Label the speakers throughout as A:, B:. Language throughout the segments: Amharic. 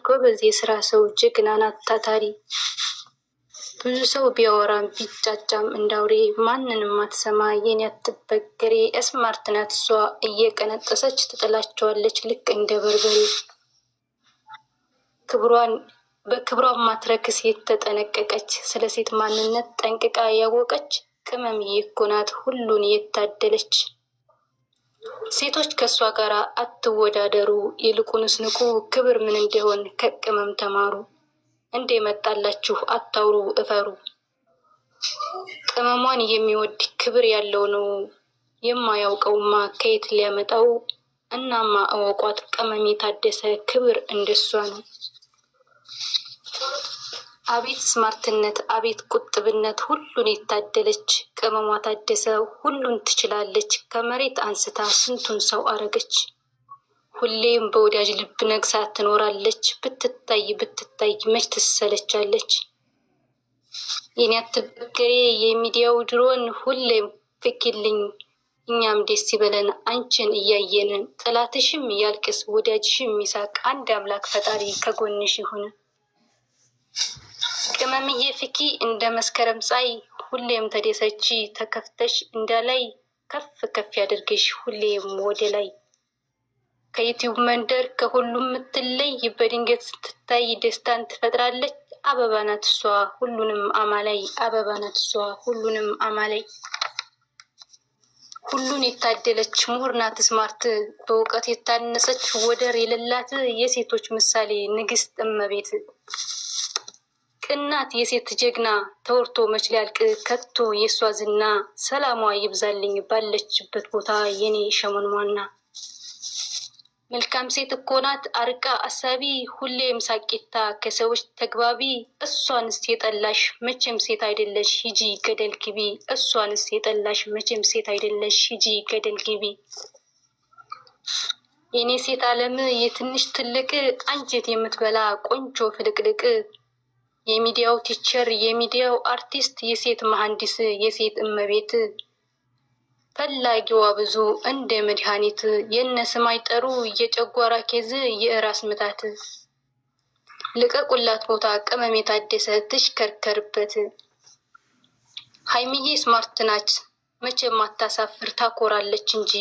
A: ጎበዝ የስራ ሰው ጀግና ናት ታታሪ። ብዙ ሰው ቢያወራም ቢጫጫም እንዳውሬ ማንንም አትሰማ የኔ አትበገሬ። ስማርት ናት እሷ እየቀነጠሰች ትጥላቸዋለች ልክ እንደ በርበሬ። በክብሯን ማትረክስ የተጠነቀቀች ስለ ሴት ማንነት ጠንቅቃ ያወቀች ቅመምዬ እኮ ናት ሁሉን የታደለች። ሴቶች ከእሷ ጋር አትወዳደሩ ይልቁንስ ንቁ ክብር ምን እንደሆን ከቅመም ተማሩ። እንዴ መጣላችሁ አታውሩ እፈሩ። ቅመሟን የሚወድ ክብር ያለው ነው የማያውቀውማ ከየት ሊያመጣው። እናማ እወቋት ቅመም የታደሰ ክብር እንደሷ ነው። አቤት ስማርትነት አቤት ቁጥብነት ሁሉን የታደለች ቅመሟ ታደሰ ሁሉን ትችላለች። ከመሬት አንስታ ስንቱን ሰው አረገች። ሁሌም በወዳጅ ልብ ነግሳ ትኖራለች። ብትታይ መች ትሰለቻለች። የኔ አትበገሬ የሚዲያው ድሮን ሁሌም ፍኪልኝ እኛም ደስ ይበለን አንቺን እያየን። ጠላትሽም ያልቅስ ወዳጅሽም ይሳቅ አንድ አምላክ ፈጣሪ ከጎንሽ ይሁን። ቅመምዬ ፍኪ እንደ መስከረም ፀሐይ ሁሌም ተደሰቺ ተከፍተሽ እንዳላይ ከፍ ከፍ ያደርግሽ ሁሌም ወደ ላይ። ከዩቲዩብ መንደር ከሁሉም ምትለይ በድንገት ስትታይ ደስታን ትፈጥራለች። አበባ ናት እሷ ሁሉንም አማላይ አበባ ናት እሷ ሁሉንም አማላይ። ሁሉን የታደለች ምሁር ናት ስማርት በእውቀት የታነጸች ወደር የሌላት የሴቶች ምሳሌ ንግስት እመቤት። ቅናት የሴት ጀግና ተወርቶ መች ሊያልቅ ከቶ የሷ ዝና። ሰላሟ ይብዛልኝ ባለችበት ቦታ የኔ ሸመንሟና። መልካም ሴት እኮ ናት አርቃ አሳቢ ሁሌም ሳቂታ ከሰዎች ተግባቢ። እሷንስ የጠላሽ መቼም ሴት አይደለሽ ሂጂ ገደል ግቢ። እሷንስ የጠላሽ መቼም ሴት አይደለሽ ሂጂ ገደል ግቢ። የኔ ሴት ዓለም የትንሽ ትልቅ አንጀት የምትበላ ቆንጆ ፍልቅልቅ። የሚዲያው ቲቸር የሚዲያው አርቲስት የሴት መሐንዲስ የሴት እመቤት። ፈላጊዋ ብዙ እንደ መድኃኒት የነስም አይጠሩ የጨጓራ ኬዝ የራስ ምታት። ልቀቁላት ቦታ ቅመም የታደሰ ትሽከርከርበት። ሀይሚዬ ስማርት ናች መቼም አታሳፍር ታኮራለች እንጂ።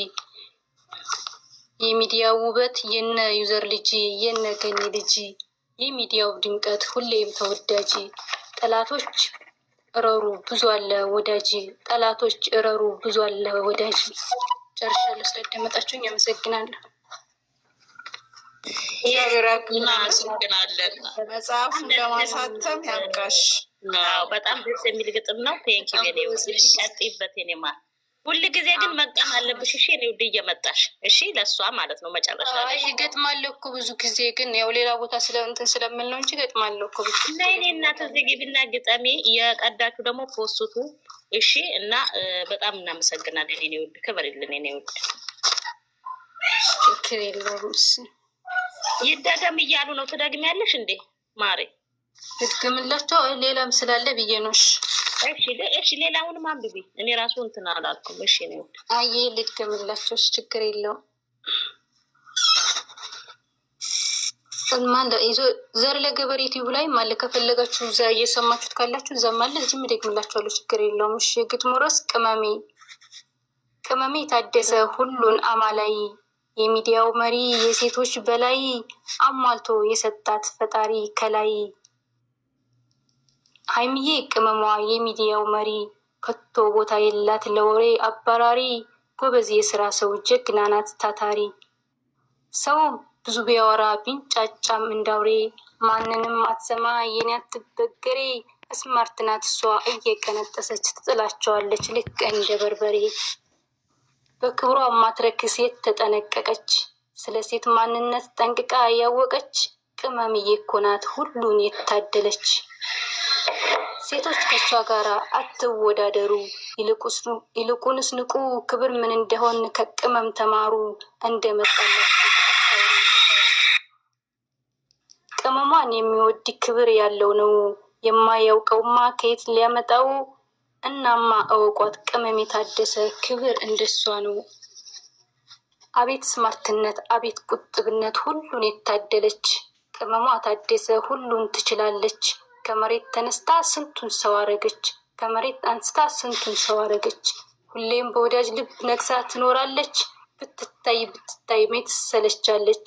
A: የሚዲያው ውበት የነ ዩዘር ልጅ የነ ገኒ ልጅ። የሚዲያው ድምቀት ሁሌም ተወዳጅ። ጠላቶች እረሩ ብዙ አለ ወዳጅ። ጠላቶች እረሩ ብዙ አለ ወዳጅ። ጨርሻለሁ። ስለደመጣችሁኝ አመሰግናለሁ።
B: እናመሰግናለን። መጽሐፉን ለማሳተም ያብቃሽ። በጣም ደስ የሚል ግጥም ነው። ቴንኪው የኔ ውድ ቀጥይበት የኔ ማር። ሁል ጊዜ ግን መቀም አለብሽ እሺ። እኔ ውድ እየመጣሽ እሺ፣ ለእሷ ማለት ነው መጨረሻ ላይ
A: ይገጥማለሁ እኮ ብዙ ጊዜ ግን ያው ሌላ ቦታ ስለእንትን ስለምል ነው እንጂ ገጥማለሁ እኮ ብዙ
B: እና እኔ እናት እዚህ ግቢና ግጠሜ የቀዳችሁ ደግሞ ፖስቱ እሺ። እና በጣም እናመሰግናለን የኔ ውድ፣ ክብር የለን የኔ ውድ።
A: ችግር የለውም።
B: ይደገም እያሉ ነው። ትደግሚያለሽ እንዴ ማሬ?
A: ትድገምላቸው ሌላም ስላለ ብዬ ነው።
B: እሺ ሌላውንም አንብቢ። እኔ ራሱ እንትን አላልኩም። እሺ ነው
A: አይ ልድገምላቸው ችግር የለውም። ማን ይዞ ዘር ለገበሬ ዩቲዩብ ላይ ማለ ከፈለጋችሁ እዛ እየሰማችሁት ካላችሁ እዛ ማለ እዚህም ደግምላችኋለሁ ችግር የለውም። እሺ ግጥሙ ርዕስ ቅመሜ ታደሰ ሁሉን አማላይ። የሚዲያው መሪ የሴቶች በላይ አሟልቶ የሰጣት ፈጣሪ ከላይ። ሀይሚዬ ቅመሟ የሚዲያው መሪ ከቶ ቦታ የላት ለወሬ አባራሪ። ጎበዝ የስራ ሰው ጀግና ናት ታታሪ። ሰው ብዙ ቢያወራ ቢንጫጫም እንዳውሬ ማንንም አትሰማ የኔ አትበገሬ። ስማርት ናት እሷ እየቀነጠሰች ትጥላቸዋለች ልክ እንደ በርበሬ። በክብሯ ማትረክስ የተጠነቀቀች ስለ ሴት ማንነት ጠንቅቃ ያወቀች ቅመምዬ እኮ ናት ሁሉን የታደለች። ሴቶች ከሷ ጋር አትወዳደሩ ይልቁንስ ንቁ ክብር ምን እንደሆን ከቅመም ተማሩ። እንደመጣላችሁ ቅመሟን የሚወድ ክብር ያለው ነው የማያውቀውማ ከየት ሊያመጣው። እናማ እወቋት ቅመም የታደሰ ክብር እንደሷ ነው። አቤት ስማርትነት አቤት ቁጥብነት ሁሉን የታደለች ቅመሟ ታደሰ ሁሉን ትችላለች። ከመሬት ተነስታ ስንቱን ሰው አረገች። ከመሬት አንስታ ስንቱን ሰው አረገች። ሁሌም በወዳጅ ልብ ነግሳ ትኖራለች። ብትታይ ብትታይ ሜት ትሰለቻለች።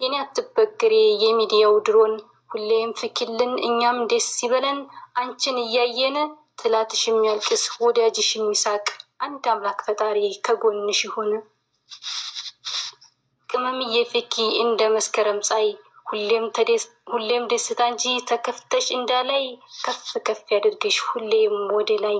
A: የኔ አትበግሬ የሚዲያው ድሮን ሁሌም ፍኪልን እኛም ደስ ይበለን። አንቺን እያየን ጥላትሽ የሚያልቅስ ወዳጅሽ የሚሳቅ አንድ አምላክ ፈጣሪ ከጎንሽ ይሁን። ቅመምዬ ፍኪ እንደ መስከረም ፀሐይ ሁሌም ደስታ እንጂ ተከፍተሽ እንዳላይ ከፍ ከፍ ያድርግሽ ሁሌም ወደ ላይ።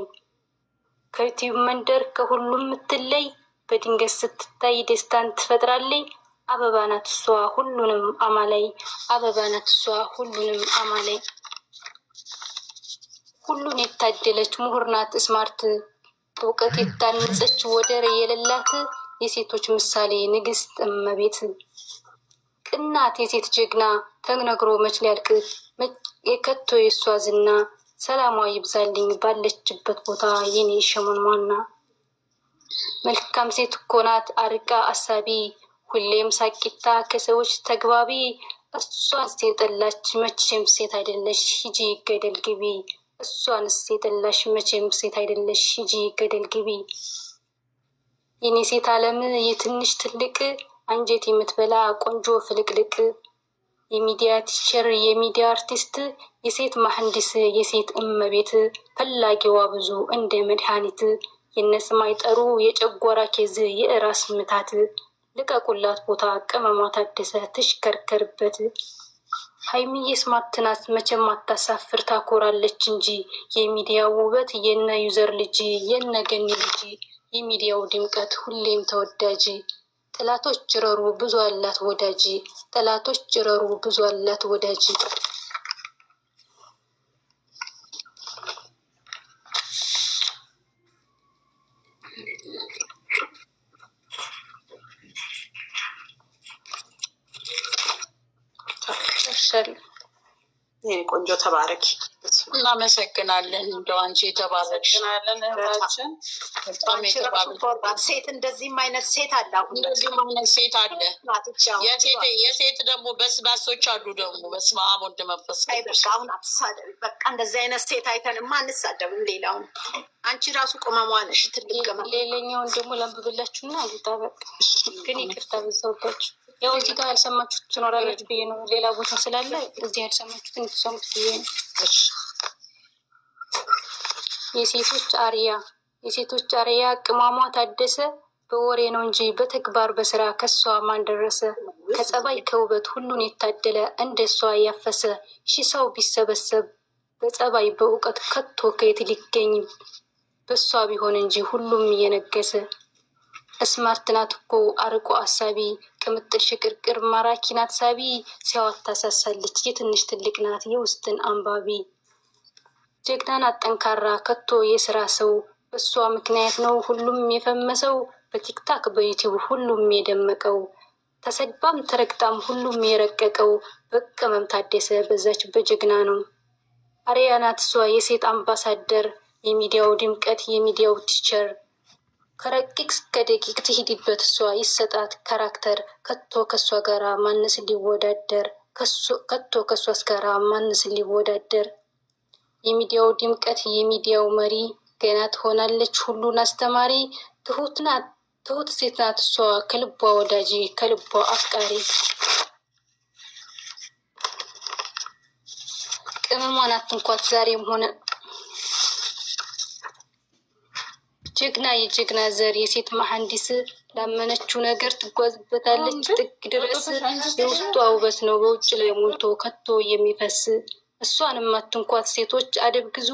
A: ከዩቲዩብ መንደር ከሁሉም ምትለይ በድንገት ስትታይ ደስታን ትፈጥራለች። አበባ ናት እሷ ሁሉንም አማላይ። አበባ ናት እሷ ሁሉንም አማላይ። ሁሉን የታደለች ምሁር ናት ስማርት በእውቀት የታነጸች ወደር የሌላት የሴቶች ምሳሌ ንግስት እመቤት። ቅናት የሴት ጀግና ተነግሮ መች ሊያልቅ የከቶ የእሷ ዝና። ሰላሟ ይብዛልኝ ባለችበት ቦታ የኔ ሸመኗና። መልካም ሴት እኮ ናት አርቃ አሳቢ ሁሌም ሳቂታ ከሰዎች ተግባቢ። እሷን የጠላች መቼም ሴት አይደለሽ ሂጂ ገደል ግቢ። እሷን የጠላሽ መቼም ሴት አይደለሽ ሂጂ ገደል ግቢ። የኔ ሴት ዓለም የትንሽ ትልቅ አንጀት የምትበላ ቆንጆ ፍልቅልቅ። የሚዲያ ቲቸር የሚዲያ አርቲስት የሴት መሐንዲስ የሴት እመቤት። ፈላጊዋ ብዙ እንደ መድኃኒት የነስም አይጠሩ የጨጓራ ኬዝ የእራስ ምታት። ልቀቁላት ቦታ ቅመሟ ታደሰ ትሽከርከርበት። ሀይሚዬ ስማርት ናት መቼም አታሳፍር ታኮራለች እንጂ። የሚዲያው ውበት የነ ዩዘር ልጅ የነ ገኒ ልጅ። የሚዲያው ድምቀት ሁሌም ተወዳጅ። ጠላቶች ጭረሩ ብዙ አላት ወዳጅ። ጠላቶች ጭረሩ ብዙ አላት ወዳጅ።
C: ይሄ ቆንጆ ተባረኪ።
B: እናመሰግናለን። እንደው አንቺ የተባረክሽ በጣም የተባረክ
C: ሴት። እንደዚህም አይነት ሴት አለ።
B: እንደዚህም አይነት ሴት አለ። የሴት ደግሞ በስባሶች አሉ ደግሞ። በስመ አብ ወወልድ ወመንፈስ ቅዱስ።
C: አሁን አትሳደቢ በቃ። እንደዚህ አይነት ሴት አይተንማ አንሳደብም። ሌላውን አንቺ ራሱ ቆመሟ ነሽ። ትልቅ
A: ሌላኛውን ደግሞ ላንብብላችሁና አሉታ በቃ። ግን ይቅርታ በዛውባችሁ። ያው እዚህ ጋር ያልሰማችሁት ትኖራላችሁ ብዬ ነው። ሌላ ቦታ ስላለ እዚህ ያልሰማችሁት እንድትሰሙት ብዬ ነው። የሴቶች አርያ የሴቶች አርያ ቅማሟ ታደሰ። በወሬ ነው እንጂ በተግባር በስራ ከሷ ማን ደረሰ። ከጸባይ ከውበት ሁሉን የታደለ እንደሷ ያፈሰ። ሺህ ሰው ቢሰበሰብ በጸባይ በእውቀት ከቶ ከየት ሊገኝ። በሷ ቢሆን እንጂ ሁሉም እየነገሰ። ስማርት ናት እኮ አርቆ አሳቢ። ቅምጥል ሽቅርቅር ማራኪ ናት ሳቢ። ሲያዋት ታሳሳለች የትንሽ ትልቅ ናት የውስጥን አንባቢ። ጀግና ናት ጠንካራ ከቶ የስራ ሰው። በሷ ምክንያት ነው ሁሉም የፈመሰው። በቲክታክ በዩቲዩብ ሁሉም የደመቀው። ተሰድባም ተረግጣም ሁሉም የረቀቀው። በቅመም ታደሰ በዛች በጀግና ነው። አርያ ናት እሷ የሴት አምባሳደር። የሚዲያው ድምቀት የሚዲያው ቲቸር። ከረቂቅ እስከ ደቂቅ ትሂድበት እሷ ይሰጣት ካራክተር። ከቶ ከሷ ጋራ ማንስ ሊወዳደር። ከቶ ከሷስ ጋራ ማንስ ሊወዳደር። የሚዲያው ድምቀት የሚዲያው መሪ። ገና ትሆናለች ሁሉን አስተማሪ። ትሁት ሴት ናት እሷ ከልቧ ወዳጅ ከልቧ አፍቃሪ። ቅመሟ ናት እንኳት ዛሬም ሆነ ጀግና የጀግና ዘር የሴት መሐንዲስ። ላመነችው ነገር ትጓዝበታለች ጥግ ድረስ። የውስጧ ውበት ነው በውጭ ላይ ሞልቶ ከቶ የሚፈስ። እሷንም አትንኳት ሴቶች አደብ ግዙ።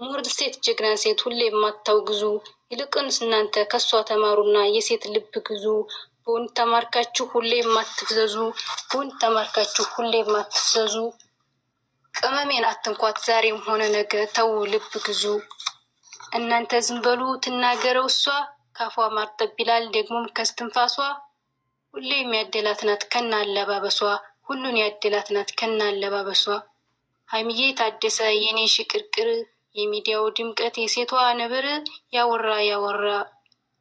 A: ምሁር ሴት ጀግና ሴት ሁሌ የማታውግዙ። ይልቅንስ እናንተ ከሷ ተማሩና የሴት ልብ ግዙ። በወንድ ተማርካችሁ ሁሌ የማትፍዘዙ። በወንድ ተማርካችሁ ሁሌ የማትፍዘዙ። ቅመሜን አትንኳት ዛሬም ሆነ ነገ ተው ልብ ግዙ። እናንተ ዝም በሉ ትናገረው እሷ። ካፏ ማርጠብ ይላል ደግሞም ከስትንፋሷ። ሁሌ የሚያደላት ናት ከና አለባበሷ። ሁሉን ያደላት ናት ከና አለባበሷ። ሀይሚዬ ታደሰ የኔ ሽቅርቅር። የሚዲያው ድምቀት የሴቷ ነብር። ያወራ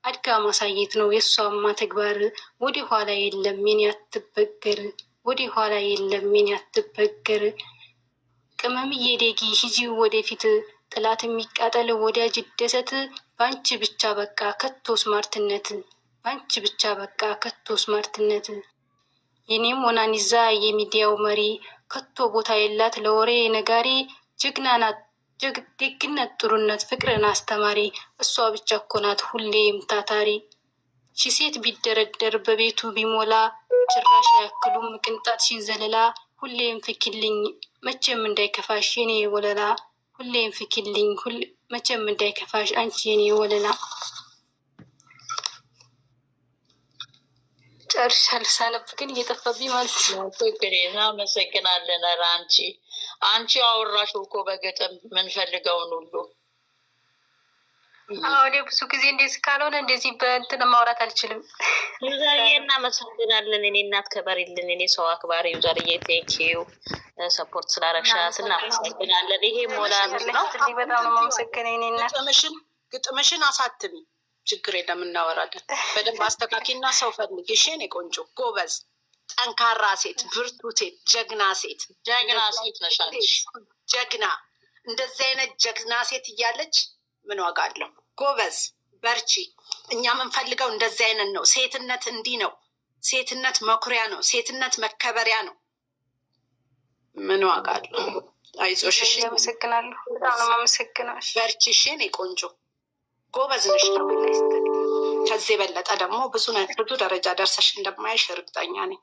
A: አድጋ ማሳየት ነው የእሷማ ተግባር። ወደ ኋላ የለም የኔ አትበገር። ወደ ኋላ የለም ምን ያትበገር ቅመምዬ ዴጊ ሂጂ ወደፊት ጥላት የሚቃጠል ወዳጅ ደሰት ባንቺ ብቻ በቃ ከቶ ስማርትነት ባንቺ ብቻ በቃ ከቶ ስማርትነት የኔም ሞናኒዛ የሚዲያው መሪ ከቶ ቦታ የላት ለወሬ ነጋሪ ጀግና ናት ደግነት ጥሩነት ፍቅርን አስተማሪ እሷ ብቻ እኮ ናት ሁሌም ታታሪ ሺ ሴት ቢደረደር በቤቱ ቢሞላ ጭራሽ አያክሉም ቅንጣት ሲንዘለላ ሁሌም ፍኪልኝ መቼም እንዳይከፋሽ የኔ ወለላ ሁሌም ፍኪልኝ መቼም እንዳይከፋሽ አንቺ የኔ ወለላ። ጨርሻለሁ። ሳነብ ግን እየጠፋብኝ ማለት ነው።
B: እናመሰግናለን። ኧረ አንቺ አወራሽው እኮ በግጥም ምንፈልገውን ሁሉ።
A: እኔ ብዙ ጊዜ እንደዚህ ካልሆነ እንደዚህ በእንትን ማውራት አልችልም።
B: ዩዘርዬ እናመሰግናለን። እኔ እናት ከበሪልን። እኔ ሰው አክባሪ ዩዘርዬ ቴንኪው ሰፖርት ስላረግሻት እናመሰግናለን። ይሄ ሞላ ነው።
A: በጣም ነው ማመሰግነው። እኔ እናት
C: ግጥምሽን አሳትሚ ችግር የለም እናወራለን። በደንብ አስተካኪና ሰው ፈልጊ። እሺ የኔ ቆንጆ ጎበዝ፣ ጠንካራ ሴት፣ ብርቱ ሴት፣ ጀግና ሴት
B: ነሽ አንቺ
C: ጀግና። እንደዚህ አይነት ጀግና ሴት እያለች ምን ዋጋ አለው? ጎበዝ በርቺ። እኛ የምንፈልገው እንደዚህ አይነት ነው። ሴትነት እንዲህ ነው። ሴትነት መኩሪያ ነው። ሴትነት መከበሪያ ነው። ምን ዋጋ አለው? አይዞሽ። እሺ
A: አመሰግናለሁ። በጣም ነው የማመሰግነው።
C: በርቺ እሺ የኔ ቆንጆ ጎበዝ ነሽ። ከዚህ የበለጠ ደግሞ ብዙ ደረጃ ደርሰሽ እንደማይሽ እርግጠኛ ነኝ።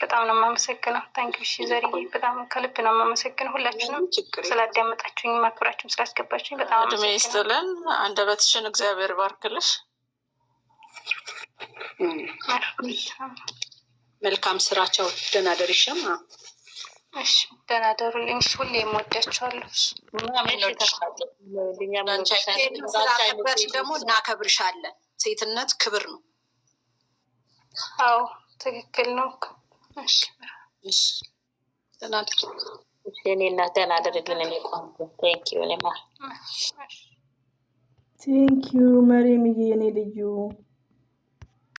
A: በጣም ነው የማመሰግነው። ታንኪዩ እሺ ዘርዬ፣ በጣም ከልብ ነው የማመሰግነው። ሁላችንም ስላዳመጣችሁኝ ማክብራችሁም ስላስገባችሁኝ በጣም
D: እድሜ ይስጥልን። አንደበትሽን እግዚአብሔር ባርክልሽ።
C: መልካም ስራቸው። ደህና ደርሽም።
A: እሺ ደህና ደሩልኝ። ሁሌ የምወዳችኋለሁ።
C: ስላከበርሽ ደግሞ እናከብርሻለን። ሴትነት ክብር ነው።
A: አዎ ትክክል ነው።
B: እኔ እናት ደህና ደርግልን። እኔ ቆንጆ ቴንኪዩ። እኔ ማር
E: ቴንኪዩ መሬምዬ የኔ ልዩ